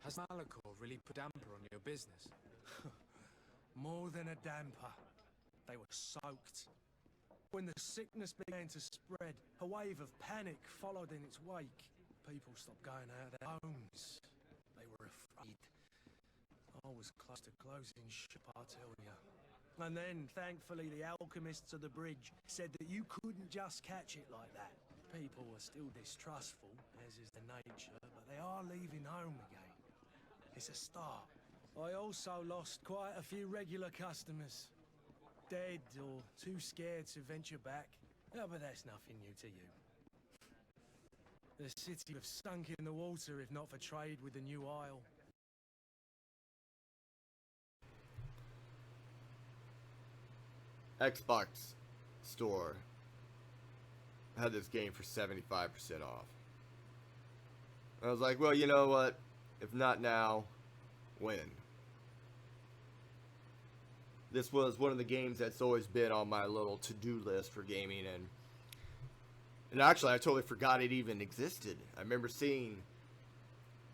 Has Malachor really put a damper on your business? More than a damper. They were soaked. When the sickness began to spread, a wave of panic followed in its wake. People stopped going out of their homes. They were afraid. I was close to closing shop, I tell you. And then, thankfully, the alchemists of the bridge said that you couldn't just catch it like that. People are still distrustful, as is their nature, but they are leaving home again. It's a start. I also lost quite a few regular customers. Dead or too scared to venture back. Oh, but that's nothing new to you. The city would have sunk in the water if not for trade with the New Isle. Xbox store had this game for 75% off. I was like, well, you know what? If not now, when? This was one of the games that's always been on my little to-do list for gaming, and actually I totally forgot it even existed. I remember seeing,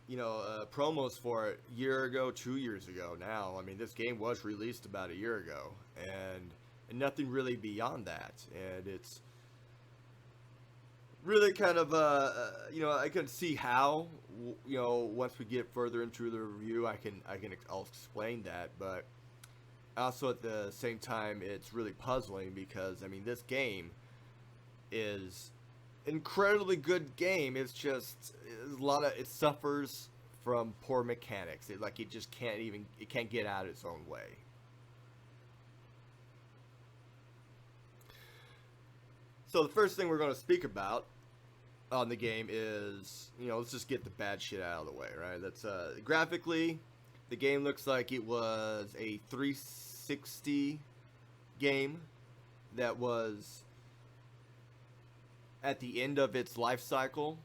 promos for it a year ago, 2 years ago now. I mean, this game was released about a year ago, and nothing really beyond that. And it's really kind of, I can see how, once we get further into the review, I'll explain that, but also at the same time, it's really puzzling because, I mean, this game is incredibly good game. It's just it suffers from poor mechanics. It just can't get out its own way. So the first thing we're going to speak about on the game is, let's just get the bad shit out of the way, right? That's graphically, the game looks like it was a 360 game that was at the end of its life cycle,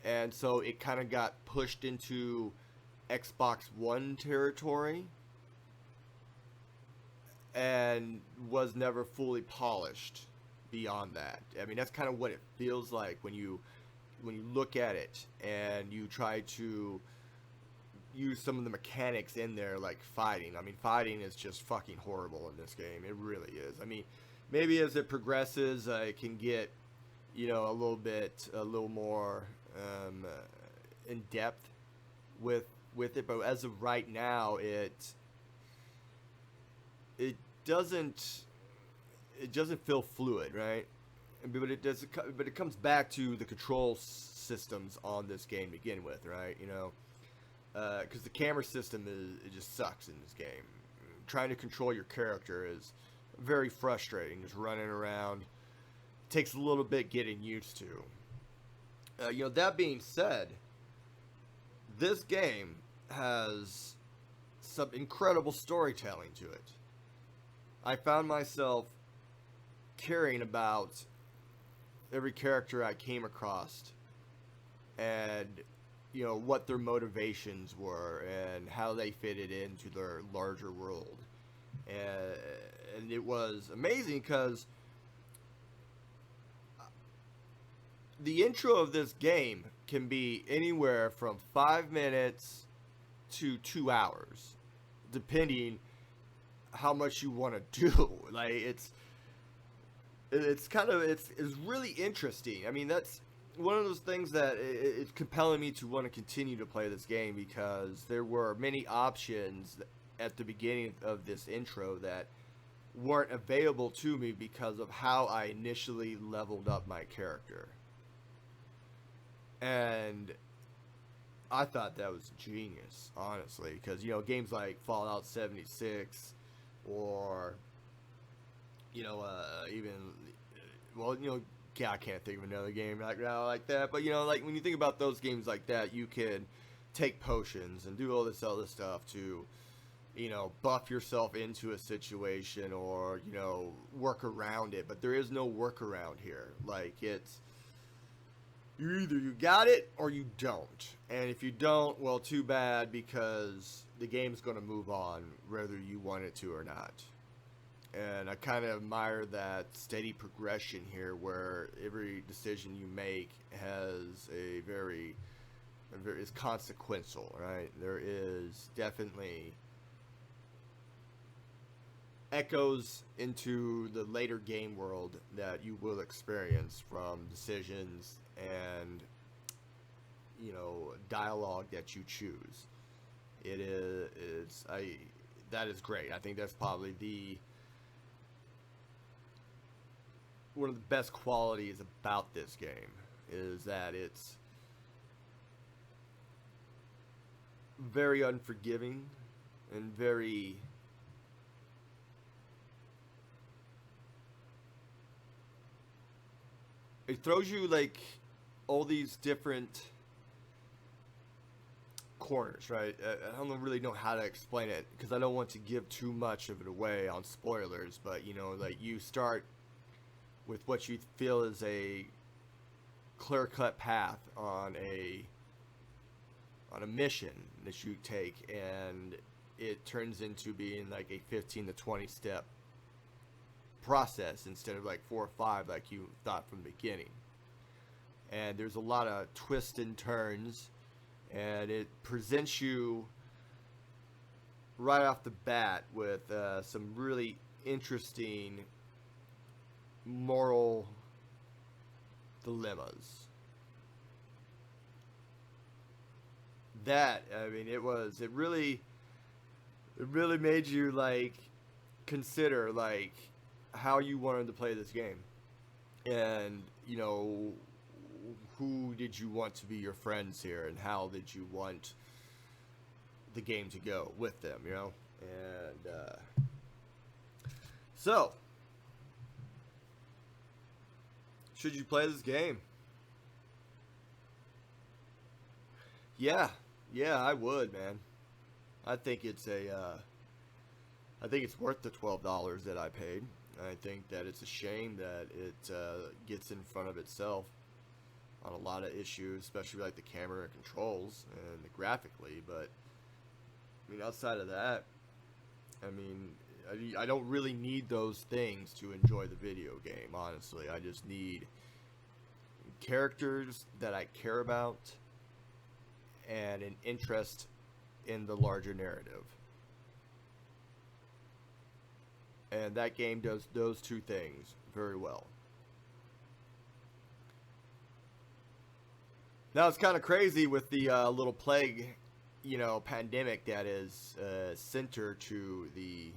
and so it kind of got pushed into Xbox One territory and was never fully polished beyond that. I mean, that's kind of what it feels like when you look at it and you try to use some of the mechanics in there, like fighting. I mean, fighting is just fucking horrible in this game. It really is. I mean, maybe as it progresses, it can get, a little more in depth with it. But as of right now, it doesn't feel fluid, right? But it comes back to the control systems on this game to begin with, right? Because the camera system it just sucks in this game. Trying to control your character is very frustrating. Just running around takes a little bit getting used to. That being said, this game has some incredible storytelling to it. I found myself caring about every character I came across and what their motivations were and how they fitted into their larger world. And it was amazing because the intro of this game can be anywhere from 5 minutes to 2 hours, depending how much you want to do. Like, it's really interesting. I mean, that's one of those things that it's compelling me to want to continue to play this game, because there were many options at the beginning of this intro that weren't available to me because of how I initially leveled up my character. And I thought that was genius, honestly, because, games like Fallout 76 or, I can't think of another game right now like that, but, like, when you think about those games like that, you can take potions and do all this other stuff to, buff yourself into a situation or, work around it, but there is no workaround here. Like, it's either you got it or you don't. And if you don't, well, too bad, because the game's going to move on whether you want it to or not. And I kind of admire that steady progression here, where every decision you make has a very is consequential, right? There is definitely echoes into the later game world that you will experience from decisions and, you know, dialogue that you choose. That is great. I think that's probably one of the best qualities about this game, is that it's very unforgiving and very it throws you like all these different corners, right? I don't really know how to explain it because I don't want to give too much of it away on spoilers, but you know, like you start with what you feel is a clear-cut path on a mission that you take, and it turns into being like a 15 to 20 step process instead of like 4 or 5 like you thought from the beginning. And there's a lot of twists and turns, and it presents you right off the bat with some really interesting moral dilemmas. That, I mean, it really made you like consider like how you wanted to play this game, and you know, who did you want to be your friends here, and how did you want the game to go with them, you know? And so should you play this game? Yeah, I would, man. I think it's worth the $12 that I paid. I think that it's a shame that it gets in front of itself on a lot of issues, especially like the camera and controls and the graphically. But I mean, outside of that, I mean, I don't really need those things to enjoy the video game, honestly. I just need characters that I care about and an interest in the larger narrative. And that game does those two things very well. Now it's kind of crazy with the little plague, you know, pandemic that is center to the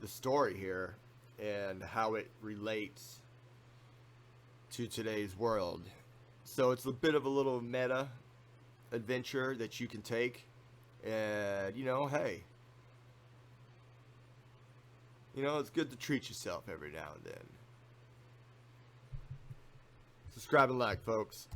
story here and how it relates to today's world. So it's a bit of a little meta adventure that you can take, and you know, hey, you know, it's good to treat yourself every now and then. Subscribe and like, folks.